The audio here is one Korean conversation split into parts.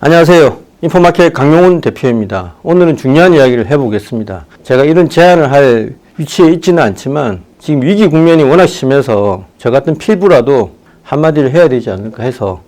안녕하세요. 인포마켓 강용훈 대표입니다. 오늘은 중요한 이야기를 해보겠습니다. 제가 이런 제안을 할 위치에 있지는 않지만 지금 위기 국면이 워낙 심해서 저 같은 필부라도 한마디를 해야 되지 않을까 해서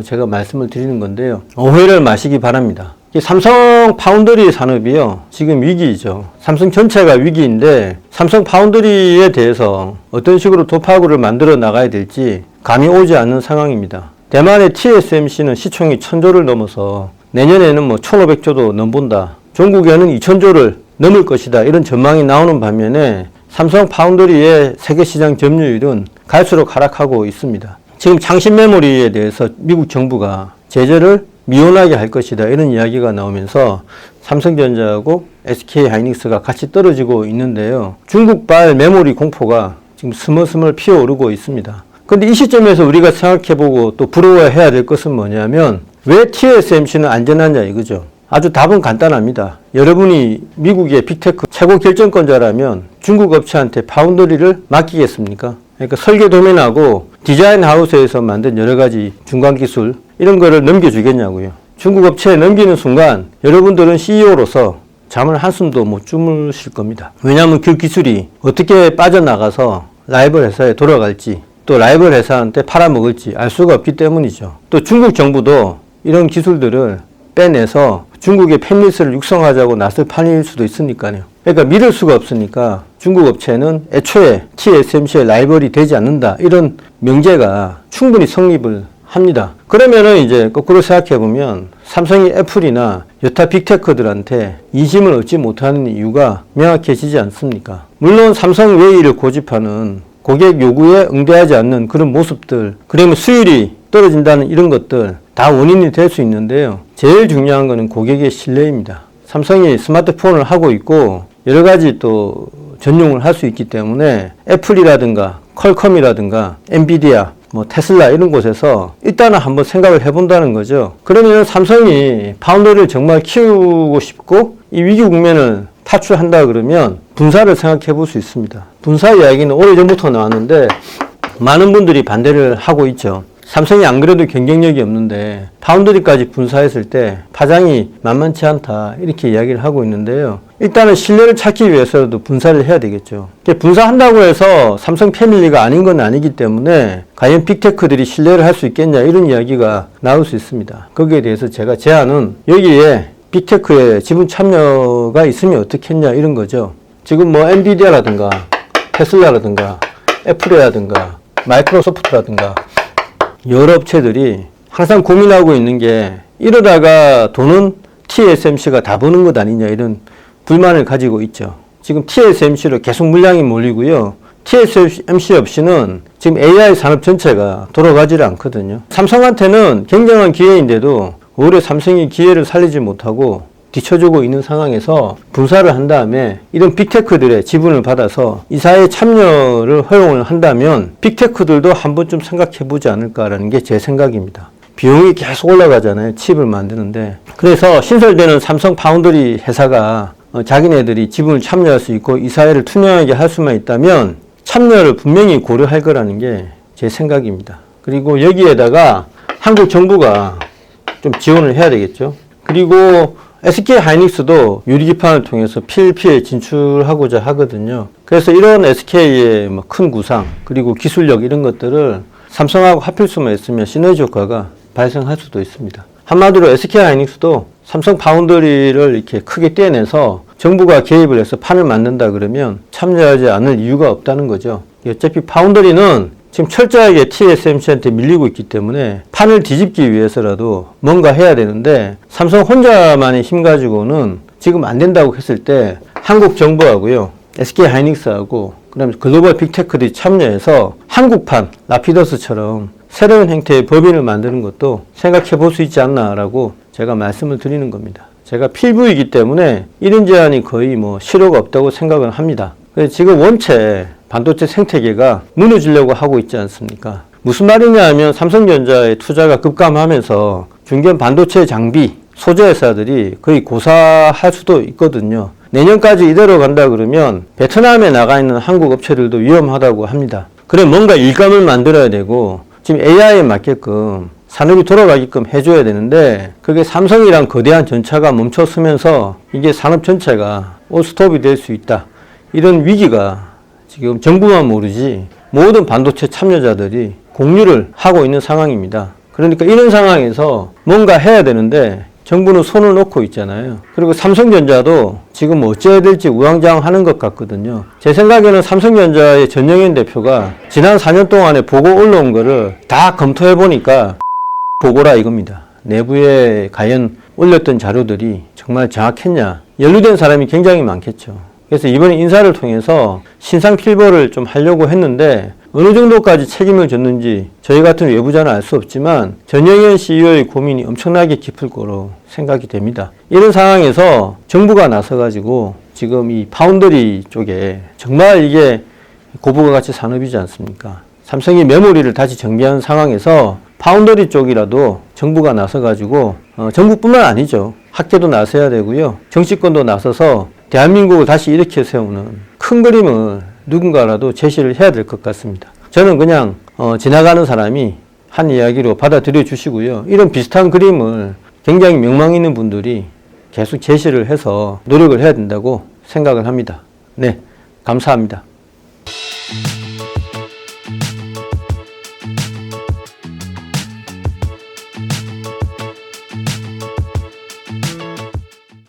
제가 말씀을 드리는 건데요. 오해를 마시기 바랍니다. 삼성 파운드리 산업이요, 지금 위기이죠. 삼성 전체가 위기인데 삼성 파운드리에 대해서 어떤 식으로 도파구를 만들어 나가야 될지 감이 오지 않는 상황입니다. 대만의 TSMC는 시총이 1000조를 넘어서 내년에는 1500조도 넘본다. 종국에는 2000조를 넘을 것이다. 이런 전망이 나오는 반면에 삼성 파운드리의 세계 시장 점유율은 갈수록 하락하고 있습니다. 지금 창신 메모리에 대해서 미국 정부가 제재를 미온하게 할 것이다. 이런 이야기가 나오면서 삼성전자하고 SK하이닉스가 같이 떨어지고 있는데요. 중국발 메모리 공포가 지금 스멀스멀 피어오르고 있습니다. 근데 이 시점에서 우리가 생각해보고 또 부러워해야 될 것은 뭐냐면 왜 TSMC는 안전하냐 이거죠. 아주 답은 간단합니다. 여러분이 미국의 빅테크 최고 결정권자라면 중국 업체한테 파운드리를 맡기겠습니까? 그러니까 설계 도면하고 디자인 하우스에서 만든 여러 가지 중간 기술 이런 거를 넘겨주겠냐고요. 중국 업체에 넘기는 순간 여러분들은 CEO로서 잠을 한숨도 못 주무실 겁니다. 왜냐하면 그 기술이 어떻게 빠져나가서 라이벌 회사에 돌아갈지 또 라이벌 회사한테 팔아먹을지 알 수가 없기 때문이죠. 또 중국 정부도 이런 기술들을 빼내서 중국의 팹리스를 육성하자고 나설 판일 수도 있으니까요. 그러니까 믿을 수가 없으니까 중국 업체는 애초에 TSMC의 라이벌이 되지 않는다. 이런 명제가 충분히 성립을 합니다. 그러면은 이제 거꾸로 생각해보면 삼성이 애플이나 여타 빅테크들한테 이심을 얻지 못하는 이유가 명확해지지 않습니까? 물론 삼성 웨이를 고집하는 고객 요구에 응대하지 않는 그런 모습들, 그러면 수율이 떨어진다는 이런 것들 다 원인이 될 수 있는데요. 제일 중요한 거는 고객의 신뢰입니다. 삼성이 스마트폰을 하고 있고 여러 가지 또 전용을 할 수 있기 때문에 애플이라든가 퀄컴이라든가 엔비디아, 테슬라 이런 곳에서 일단은 한번 생각을 해본다는 거죠. 그러면 삼성이 파운드리를 정말 키우고 싶고 이 위기 국면을 탈출한다 그러면 분사를 생각해 볼 수 있습니다. 분사 이야기는 오래전부터 나왔는데 많은 분들이 반대를 하고 있죠. 삼성이 안 그래도 경쟁력이 없는데 파운드리까지 분사했을 때 파장이 만만치 않다 이렇게 이야기를 하고 있는데요. 일단은 신뢰를 찾기 위해서도 분사를 해야 되겠죠. 분사한다고 해서 삼성 패밀리가 아닌 건 아니기 때문에 과연 빅테크들이 신뢰를 할 수 있겠냐 이런 이야기가 나올 수 있습니다. 거기에 대해서 제가 제안은 여기에 빅테크의 지분 참여가 있으면 어떻겠냐 이런 거죠. 지금 엔비디아라든가 테슬라라든가 애플이라든가 마이크로소프트라든가 여러 업체들이 항상 고민하고 있는 게 이러다가 돈은 TSMC가 다 버는 것 아니냐 이런 불만을 가지고 있죠. 지금 TSMC로 계속 물량이 몰리고요. TSMC 없이는 지금 AI 산업 전체가 돌아가지를 않거든요. 삼성한테는 굉장한 기회인데도 오히려 삼성이 기회를 살리지 못하고 뒤쳐주고 있는 상황에서 분사를 한 다음에 이런 빅테크들의 지분을 받아서 이사에 참여를 허용을 한다면 빅테크들도 한 번쯤 생각해 보지 않을까라는 게 제 생각입니다. 비용이 계속 올라가잖아요. 칩을 만드는데. 그래서 신설되는 삼성 파운드리 회사가 자기네들이 지분을 참여할 수 있고 이사회를 투명하게 할 수만 있다면 참여를 분명히 고려할 거라는 게 제 생각입니다. 그리고 여기에다가 한국 정부가 좀 지원을 해야 되겠죠. 그리고 SK하이닉스도 유리기판을 통해서 PLP에 진출하고자 하거든요. 그래서 이런 SK의 큰 구상 그리고 기술력 이런 것들을 삼성하고 합칠 수만 있으면 시너지 효과가 발생할 수도 있습니다. 한마디로 SK하이닉스도 삼성 파운드리를 이렇게 크게 떼내서 정부가 개입을 해서 판을 만든다 그러면 참여하지 않을 이유가 없다는 거죠. 어차피 파운드리는 지금 철저하게 TSMC한테 밀리고 있기 때문에 판을 뒤집기 위해서라도 뭔가 해야 되는데 삼성 혼자만의 힘 가지고는 지금 안 된다고 했을 때 한국 정부하고요, SK하이닉스하고 그다음에 글로벌 빅테크들이 참여해서 한국판 라피더스처럼 새로운 형태의 법인을 만드는 것도 생각해 볼 수 있지 않나라고 제가 말씀을 드리는 겁니다. 제가 필부이기 때문에 이런 제안이 거의 실효가 없다고 생각을 합니다. 그래서 지금 원체 반도체 생태계가 무너지려고 하고 있지 않습니까? 무슨 말이냐 하면 삼성전자의 투자가 급감하면서 중견 반도체 장비, 소재 회사들이 거의 고사할 수도 있거든요. 내년까지 이대로 간다 그러면 베트남에 나가 있는 한국 업체들도 위험하다고 합니다. 그래 뭔가 일감을 만들어야 되고 지금 AI에 맞게끔 산업이 돌아가게끔 해줘야 되는데 그게 삼성이란 거대한 전차가 멈춰서면서 이게 산업 전체가 올스톱이 될 수 있다. 이런 위기가 지금 정부만 모르지 모든 반도체 참여자들이 공유를 하고 있는 상황입니다. 그러니까 이런 상황에서 뭔가 해야 되는데 정부는 손을 놓고 있잖아요. 그리고 삼성전자도 지금 어찌해야 될지 우왕좌왕하는 것 같거든요. 제 생각에는 삼성전자의 전영현 대표가 지난 4년 동안에 보고 올라온 거를 다 검토해 보니까 보고라 이겁니다. 내부에 과연 올렸던 자료들이 정말 정확했냐. 연루된 사람이 굉장히 많겠죠. 그래서 이번에 인사를 통해서 신상 필벌을 좀 하려고 했는데 어느 정도까지 책임을 졌는지 저희 같은 외부자는 알 수 없지만 전영현 CEO의 고민이 엄청나게 깊을 거로 생각이 됩니다. 이런 상황에서 정부가 나서가지고 지금 이 파운드리 쪽에 정말 이게 고부가 가치 산업이지 않습니까? 삼성이 메모리를 다시 정비하는 상황에서 파운드리 쪽이라도 정부가 나서가지고 정부뿐만 아니죠. 학계도 나서야 되고요. 정치권도 나서서 대한민국을 다시 일으켜 세우는 큰 그림을 누군가라도 제시를 해야 될 것 같습니다. 저는 그냥 지나가는 사람이 한 이야기로 받아들여 주시고요. 이런 비슷한 그림을 굉장히 명망 있는 분들이 계속 제시를 해서 노력을 해야 된다고 생각을 합니다. 네, 감사합니다.